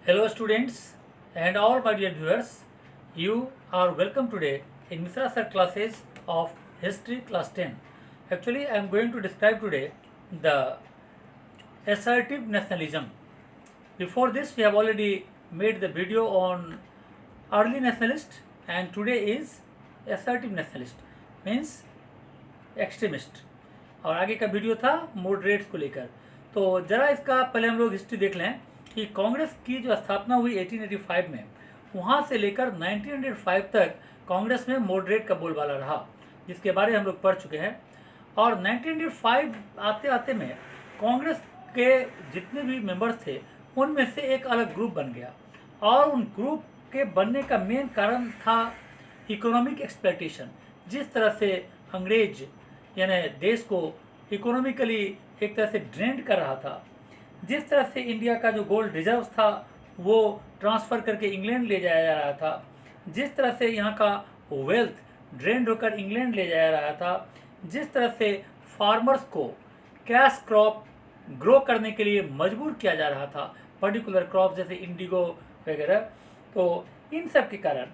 Hello students and all my dear viewers, you are welcome today in Mishra Sir classes of History class 10. Actually, I am going to describe today the assertive nationalism. Before this, we have already made the video on early nationalist and today is assertive nationalist, means extremist और आगे का video था moderates को लेकर। तो ज़रा इसका पहले हम लोग हिस्ट्री देख लें कि कांग्रेस की जो स्थापना हुई 1885 में, वहाँ से लेकर 1905 तक कांग्रेस में मॉडरेट का बोलबाला रहा, जिसके बारे में हम लोग पढ़ चुके हैं। और 1905 आते आते में कांग्रेस के जितने भी मेंबर्स थे उनमें से एक अलग ग्रुप बन गया और उन ग्रुप के बनने का मेन कारण था इकोनॉमिक एक्सप्लॉयटेशन। जिस तरह से अंग्रेज यानी देश को इकोनॉमिकली एक तरह से ड्रेंड कर रहा था, जिस तरह से इंडिया का जो गोल्ड रिजर्व था वो ट्रांसफ़र करके इंग्लैंड ले जाया जा रहा था, जिस तरह से यहाँ का वेल्थ ड्रेंड होकर इंग्लैंड ले जाया जा रहा था, जिस तरह से फार्मर्स को कैश क्रॉप ग्रो करने के लिए मजबूर किया जा रहा था, पर्टिकुलर क्रॉप जैसे इंडिगो वगैरह, तो इन सब के कारण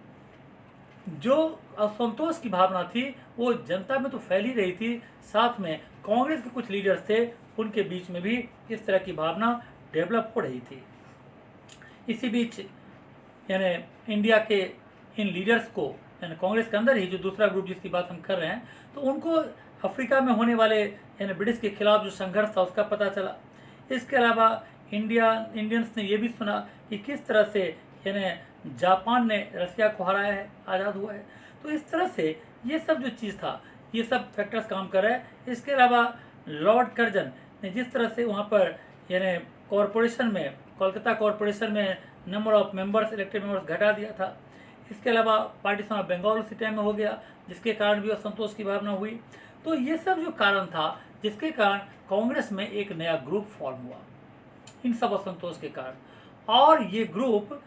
जो असंतोष की भावना थी वो जनता में तो फैल ही रही थी, साथ में कांग्रेस के कुछ लीडर्स थे उनके बीच में भी इस तरह की भावना डेवलप हो रही थी। इसी बीच यानी इंडिया के इन लीडर्स को यानी कांग्रेस के अंदर ही जो दूसरा ग्रुप जिसकी बात हम कर रहे हैं, तो उनको अफ्रीका में होने वाले यानी ब्रिटिश के खिलाफ जो संघर्ष था उसका पता चला। इसके अलावा इंडियंस ने ये भी सुना कि किस तरह से यानी जापान ने रसिया को हराया है, आज़ाद हुआ है। तो इस तरह से ये सब जो चीज़ था, ये सब फैक्टर्स काम कर रहे हैं। इसके अलावा लॉर्ड कर्जन ने जिस तरह से वहाँ पर यानी कॉरपोरेशन में, कोलकाता कॉरपोरेशन में number of members, elected members घटा दिया था। इसके अलावा पार्टीशन ऑफ बंगाल उसी टाइम में हो गया, जिसके कारण भी असंतोष की भावना हुई। तो ये सब जो कारण था जिसके कारण कांग्रेस में एक नया ग्रुप फॉर्म हुआ, इन सब असंतोष के कारण। और ये ग्रुप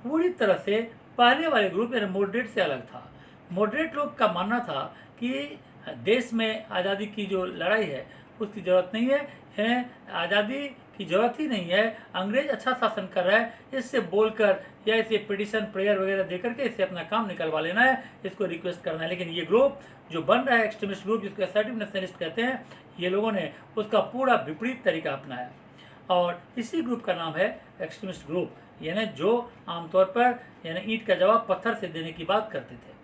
पूरी तरह से पहले वाले ग्रुप यानी मॉडरेट से अलग था। मॉडरेट लोग का मानना था कि देश में आज़ादी की जो लड़ाई है उसकी ज़रूरत नहीं है, आज़ादी की ज़रूरत ही नहीं है, अंग्रेज अच्छा शासन कर रहा है, इससे बोलकर या इसे पिटिशन प्रेयर वगैरह देकर के इससे अपना काम निकलवा लेना है, इसको रिक्वेस्ट करना है। लेकिन ये ग्रुप जो बन रहा है एक्सट्रीमिस्ट ग्रुप, जिसको असर्टिव नेशनलिस्ट कहते हैं, ये लोगों ने उसका पूरा विपरीत तरीका अपनाया और इसी ग्रुप का नाम है एक्सट्रीमिस्ट ग्रुप, यानी जो आमतौर पर यानी ईंट का जवाब पत्थर से देने की बात करते थे।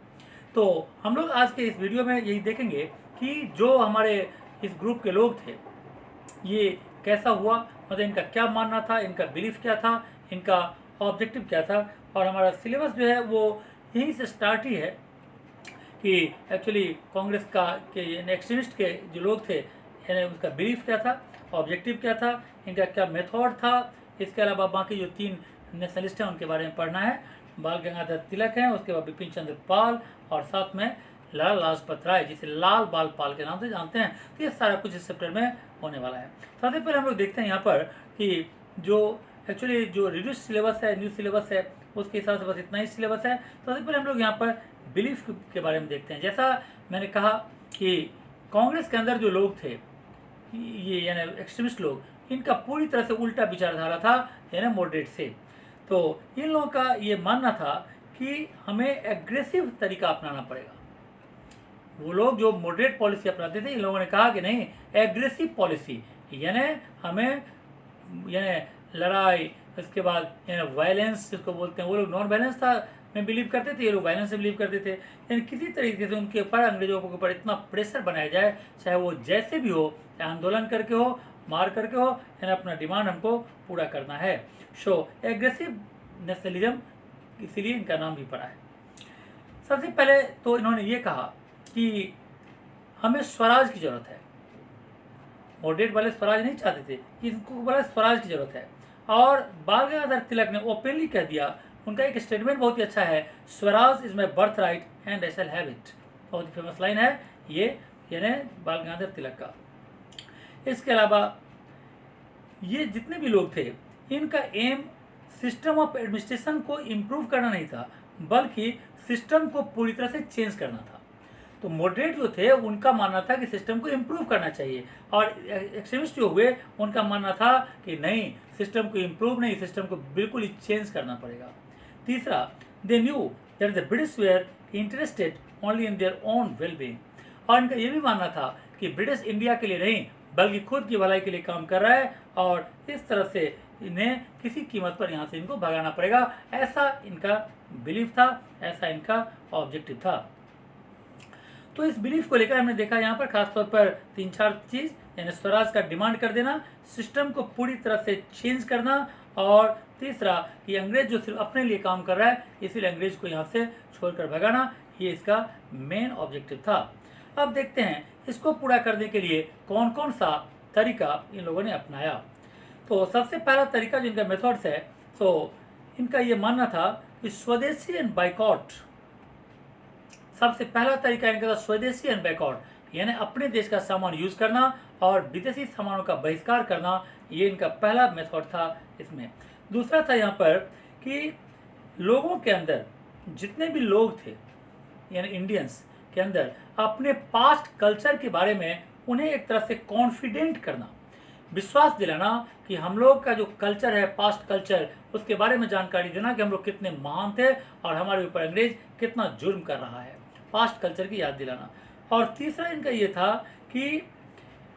तो हम लोग आज के इस वीडियो में यही देखेंगे कि जो हमारे इस ग्रुप के लोग थे ये कैसा हुआ, मतलब इनका क्या मानना था, इनका बिलीफ क्या था, इनका ऑब्जेक्टिव क्या था। और हमारा सिलेबस जो है वो यहीं से स्टार्ट ही है कि एक्चुअली कांग्रेस का के एक्सट्रीमिस्ट के जो लोग थे यानी उसका बिलीफ क्या था, ऑब्जेक्टिव क्या था, इनका क्या मेथड था। इसके अलावा बाकी जो तीन नेशनलिस्ट हैं उनके बारे में पढ़ना है। बाल गंगाधर तिलक हैं, उसके बाद बिपिन चंद्र पाल और साथ में लाला लाजपत राय, जिसे लाल बाल पाल के नाम से जानते हैं। तो ये सारा कुछ इस चैप्टर में होने वाला है। सबसे पहले हम लोग देखते हैं यहाँ पर कि जो एक्चुअली जो रिड्यूस सिलेबस है, न्यू सिलेबस है, उसके हिसाब से बस इतना ही सिलेबस है। सबसे पहले हम लोग यहाँ पर बिलीफ के बारे में देखते हैं। जैसा मैंने कहा कि कांग्रेस के अंदर जो लोग थे ये यानी एक्सट्रीमिस्ट लोग, इनका पूरी तरह से उल्टा विचारधारा था यानी मॉडरेट से। तो इन लोगों का ये मानना था कि हमें एग्रेसिव तरीका अपनाना पड़ेगा। वो लोग जो मॉडरेट पॉलिसी अपनाते थे, इन लोगों ने कहा कि नहीं, एग्रेसिव पॉलिसी यानी हमें यानी लड़ाई, इसके बाद यानी वायलेंस जिसको बोलते हैं, वो लोग नॉन वायलेंस था में बिलीव करते थे, ये लोग वायलेंस से बिलीव करते थे। यानी किसी तरीके से उनके ऊपर, अंग्रेजों के ऊपर इतना प्रेशर बनाया जाए, चाहे वो जैसे भी हो, चाहे आंदोलन करके हो, मार करके हो, यानी अपना डिमांड हमको पूरा करना है। सो एग्रेसिव नेशनलिज्म, इसीलिए इनका नाम भी पड़ा है। सबसे पहले तो इन्होंने ये कहा कि हमें स्वराज की ज़रूरत है। मॉडरेट वाले स्वराज नहीं चाहते थे, इनको बोला स्वराज की ज़रूरत है। और बाल गंगाधर तिलक ने ओपनली कह दिया, उनका एक स्टेटमेंट बहुत ही अच्छा है, Swaraj is my birth right and I shall have it. बहुत ही फेमस लाइन है ये, यानी बाल गंगाधर तिलक का। इसके अलावा ये जितने भी लोग थे, इनका एम सिस्टम ऑफ एडमिनिस्ट्रेशन को इम्प्रूव करना नहीं था, बल्कि सिस्टम को पूरी तरह से चेंज करना था। तो मॉडरेट जो थे उनका मानना था कि सिस्टम को इम्प्रूव करना चाहिए, और एक्सट्रीमिस्ट जो हुए उनका मानना था कि नहीं, सिस्टम को इम्प्रूव नहीं, सिस्टम को बिल्कुल ही चेंज करना पड़ेगा। तीसरा, they knew that the British were interested only in their own well being, और इनका ये भी मानना था कि ब्रिटिश इंडिया के लिए नहीं बल्कि खुद की भलाई के लिए काम कर रहा है, और इस तरह से इन्हें किसी कीमत पर यहाँ से इनको भगाना पड़ेगा, ऐसा इनका बिलीफ था, ऐसा इनका ऑब्जेक्टिव था। तो इस बिलीफ को लेकर हमने देखा यहाँ पर खासतौर पर 3-4 चीज़, यानी स्वराज का डिमांड कर देना, सिस्टम को पूरी तरह से चेंज करना, और तीसरा कि अंग्रेज जो सिर्फ अपने लिए काम कर रहा है इसीलिए अंग्रेज को यहाँ से छोड़कर भगाना, ये इसका मेन ऑब्जेक्टिव था। अब देखते हैं इसको पूरा करने के लिए कौन कौन सा तरीका इन लोगों ने अपनाया। तो सबसे पहला तरीका जो इनका मेथड्स है, तो इनका ये मानना था कि स्वदेशी एंड बाइकॉट, सबसे पहला तरीका इनका था स्वदेशी एंड बाइकॉट, यानी अपने देश का सामान यूज करना और विदेशी सामानों का बहिष्कार करना, ये इनका पहला मेथड था इसमें। दूसरा था यहाँ पर कि लोगों के अंदर जितने भी लोग थे, यानी इंडियंस के अंदर अपने पास्ट कल्चर के बारे में उन्हें एक तरह से कॉन्फिडेंट करना, विश्वास दिलाना कि हम लोग का जो कल्चर है, पास्ट कल्चर, उसके बारे में जानकारी देना कि हम लोग कितने महान थे और हमारे ऊपर अंग्रेज कितना जुर्म कर रहा है, पास्ट कल्चर की याद दिलाना। और तीसरा इनका ये था कि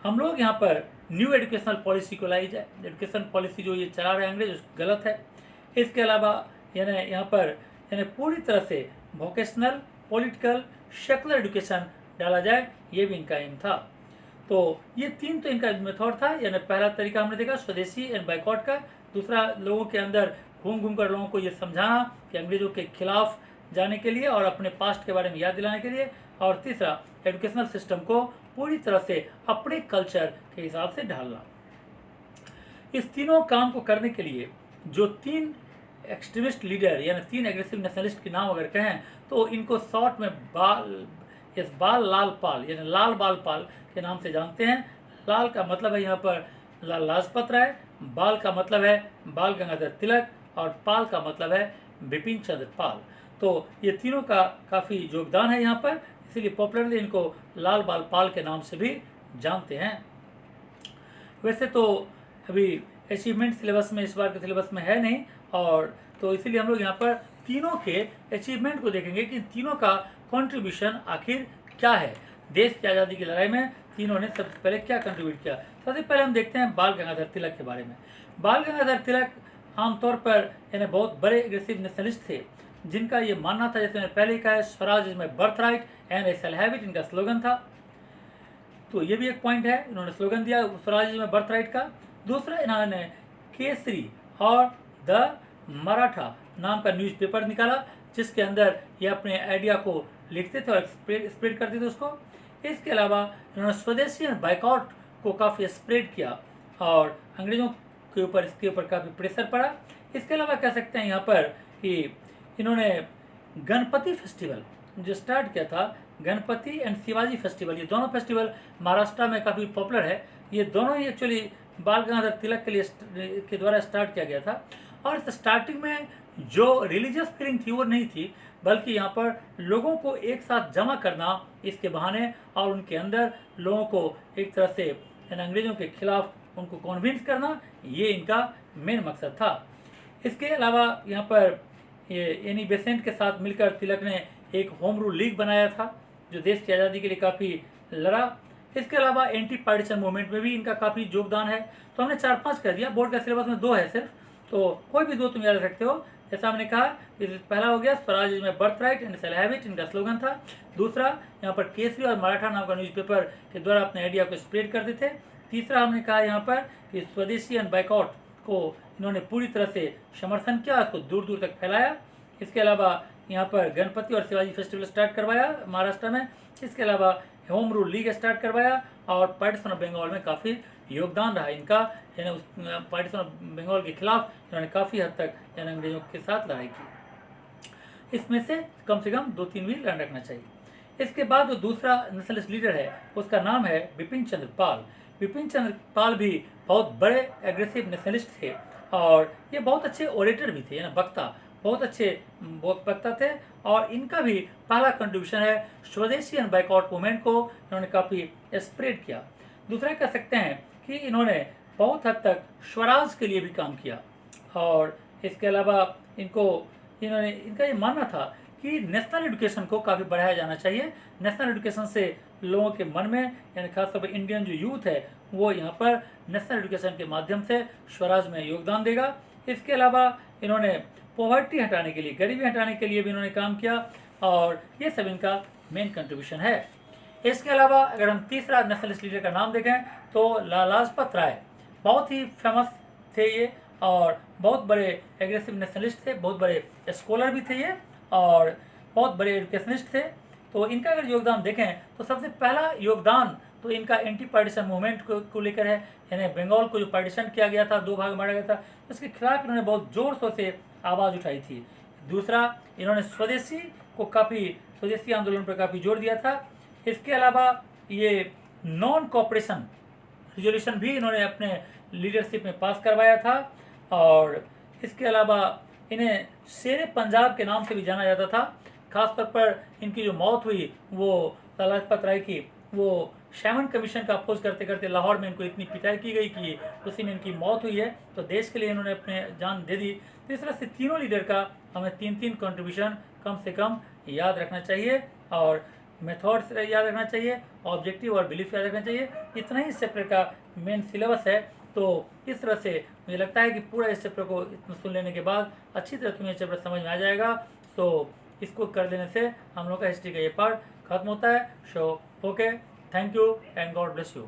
हम लोग यहाँ पर न्यू एजुकेशनल पॉलिसी को लाई जाए, एजुकेशन पॉलिसी जो ये चला रहे हैं अंग्रेज गलत है। इसके अलावा यानी यहाँ पर यानी पूरी तरह से वोकेशनल, पॉलिटिकल, सेकुलर एजुकेशन डाला जाए, ये भी इनका एम था। तो ये 3 तो इनका मेथड था, यानी पहला तरीका हमने देखा स्वदेशी एंड बाइकॉट का, दूसरा लोगों के अंदर घूम घूम कर लोगों को ये समझाना कि अंग्रेजों के खिलाफ जाने के लिए और अपने पास्ट के बारे में याद दिलाने के लिए, और तीसरा एजुकेशनल सिस्टम को पूरी तरह से अपने कल्चर के हिसाब से ढालना। इस तीनों काम को करने के लिए जो 3 एक्सट्रीमिस्ट लीडर यानी 3 एग्रेसिव नेशनलिस्ट के नाम अगर कहें तो इनको शॉर्ट में बाल लाल पाल यानी लाल बाल पाल के नाम से जानते हैं। लाल का मतलब है यहाँ पर लाल लाजपत राय, बाल का मतलब है बाल गंगाधर तिलक, और पाल का मतलब है बिपिन चंद्र पाल। तो ये तीनों का काफ़ी योगदान है यहाँ पर, इसीलिए पॉपुलरली इनको लाल बाल पाल के नाम से भी जानते हैं। वैसे तो अभी अचीवमेंट सिलेबस में इस बार के सिलेबस में है नहीं, और तो इसीलिए हम लोग यहाँ पर तीनों के अचीवमेंट को देखेंगे कि तीनों का कंट्रीब्यूशन आखिर क्या है। देश की आज़ादी की लड़ाई में तीनों ने सबसे पहले क्या कंट्रीब्यूट किया। सबसे पहले हम देखते हैं बाल गंगाधर तिलक के बारे में। बाल गंगाधर तिलक आमतौर पर यानी बहुत बड़े एग्रेसिव नेशनलिस्ट थे, जिनका ये मानना था, जैसे मैंने पहले कहा है, Swaraj is my birth right and I shall have it, इनका स्लोगन था। तो ये भी एक पॉइंट है, इन्होंने स्लोगन दिया Swaraj is my birth right का। दूसरा, इन्होंने केसरी और द मराठा नाम का न्यूज़पेपर निकाला, जिसके अंदर ये अपने आइडिया को लिखते थे और स्प्रेड करते थे उसको। इसके अलावा इन्होंने स्वदेशी और बाइकआउट को काफ़ी स्प्रेड किया और अंग्रेज़ों के ऊपर इसके ऊपर काफ़ी प्रेशर पड़ा। इसके अलावा कह सकते हैं यहाँ पर कि इन्होंने गणपति फेस्टिवल जो स्टार्ट किया था, गणपति एंड शिवाजी फेस्टिवल, ये दोनों फेस्टिवल महाराष्ट्र में काफ़ी पॉपुलर है। ये दोनों ही एक्चुअली बाल गंगाधर तिलक के द्वारा स्टार्ट किया गया था। और इस स्टार्टिंग में जो रिलीजियस फीलिंग थी वो नहीं थी, बल्कि यहाँ पर लोगों को एक साथ जमा करना इसके बहाने और उनके अंदर लोगों को एक तरह से अंग्रेज़ों के खिलाफ उनको कन्विंस करना, ये इनका मेन मकसद था। इसके अलावा यहाँ पर ये एनी बेसेंट के साथ मिलकर तिलक ने एक होम रूल लीग बनाया था जो देश की आज़ादी के लिए काफ़ी लड़ा। इसके अलावा एंटी पार्टीशन मूवमेंट में भी इनका काफ़ी योगदान है। तो हमने 4-5 कर दिया, बोर्ड का सिलेबस में 2 है सिर्फ, तो कोई भी 2 तुम याद रख सकते हो। जैसा हमने कहा, पहला हो गया Swaraj is my birth right and shall have it, इनका स्लोगन था। दूसरा, यहाँ पर केसरी और मराठा नाम का न्यूज़पेपर के द्वारा अपने आइडिया को स्प्रेड करते थे। तीसरा, हमने कहा यहाँ पर कि स्वदेशी एंड बाइकआउट को इन्होंने पूरी तरह से समर्थन किया, उसको दूर दूर तक फैलाया। इसके अलावा यहाँ पर गणपति और शिवाजी फेस्टिवल स्टार्ट करवाया महाराष्ट्र में। इसके अलावा होम रूल लीग स्टार्ट करवाया और पार्टीशन ऑफ बंगाल में काफ़ी योगदान रहा इनका, यानी उस पार्टीशन ऑफ बंगाल के खिलाफ इन्होंने काफ़ी हद तक यानी अंग्रेजों के साथ लड़ाई की। इसमें से कम 2-3 भी ध्यान रखना चाहिए। इसके बाद जो दूसरा नेशनलिस्ट लीडर है उसका नाम है बिपिन चंद्र पाल। बिपिन चंद्र पाल भी बहुत बड़े एग्रेसिव नेशनलिस्ट थे और ये बहुत अच्छे ओरेटर भी थे, यानी वक्ता, बहुत अच्छे वक्ता थे और इनका भी पहला कंट्रीब्यूशन है स्वदेशी एंड बैकआउट मूवमेंट को इन्होंने काफ़ी स्प्रेड किया। दूसरा कह सकते हैं कि इन्होंने बहुत हद तक स्वराज के लिए भी काम किया और इसके अलावा इनका ये मानना था कि नेशनल एजुकेशन को काफ़ी बढ़ाया जाना चाहिए। नेशनल एजुकेशन से लोगों के मन में यानी खासतौर पर इंडियन जो यूथ है वो यहाँ पर नेशनल एजुकेशन के माध्यम से स्वराज में योगदान देगा। इसके अलावा इन्होंने पॉवर्टी हटाने के लिए, गरीबी हटाने के लिए भी इन्होंने काम किया और ये सब इनका मेन कंट्रीब्यूशन है। इसके अलावा अगर हम तीसरा नेशनलिस्ट लीडर का नाम देखें तो लाला लाजपत राय बहुत ही फेमस थे ये और बहुत बड़े एग्रेसिव नेशनलिस्ट थे, बहुत बड़े स्कॉलर भी थे ये और बहुत बड़े एजुकेशनिस्ट थे। तो इनका अगर योगदान देखें तो सबसे पहला योगदान तो इनका एंटी पार्टीशन मूवमेंट को लेकर है, यानी बंगाल को जो पार्टीशन किया गया था, 2 भाग बांटा गया था, उसके खिलाफ इन्होंने बहुत जोर शोर से आवाज़ उठाई थी। दूसरा, इन्होंने स्वदेशी आंदोलन पर काफ़ी जोर दिया था। इसके अलावा ये नॉन कॉपरेशन रिजोल्यूशन भी इन्होंने अपने लीडरशिप में पास करवाया था और इसके अलावा इन्हें शेरे पंजाब के नाम से भी जाना जाता था। खासतौर पर इनकी जो मौत हुई वो लाला लाजपत राय की, वो शैमन कमीशन का अपोज करते करते लाहौर में इनको इतनी पिटाई की गई कि उसी में इनकी मौत हुई है। तो देश के लिए इन्होंने अपने जान दे दी। तो इस तरह से तीनों लीडर का हमें 3-3 कंट्रीब्यूशन कम से कम याद रखना चाहिए और मेथड्स याद रखना चाहिए, ऑब्जेक्टिव और बिलीफ याद रखना चाहिए। इतना ही इस चैप्टर का मेन सिलेबस है। तो इस तरह से मुझे लगता है कि पूरा इस चैप्टर को सुन लेने के बाद अच्छी तरह तुम्हें चैप्टर समझ में आ जाएगा। तो इसको कर लेने से हम लोग का हिस्ट्री का ये पार्ट खत्म होता है। So okay, thank you and God bless you.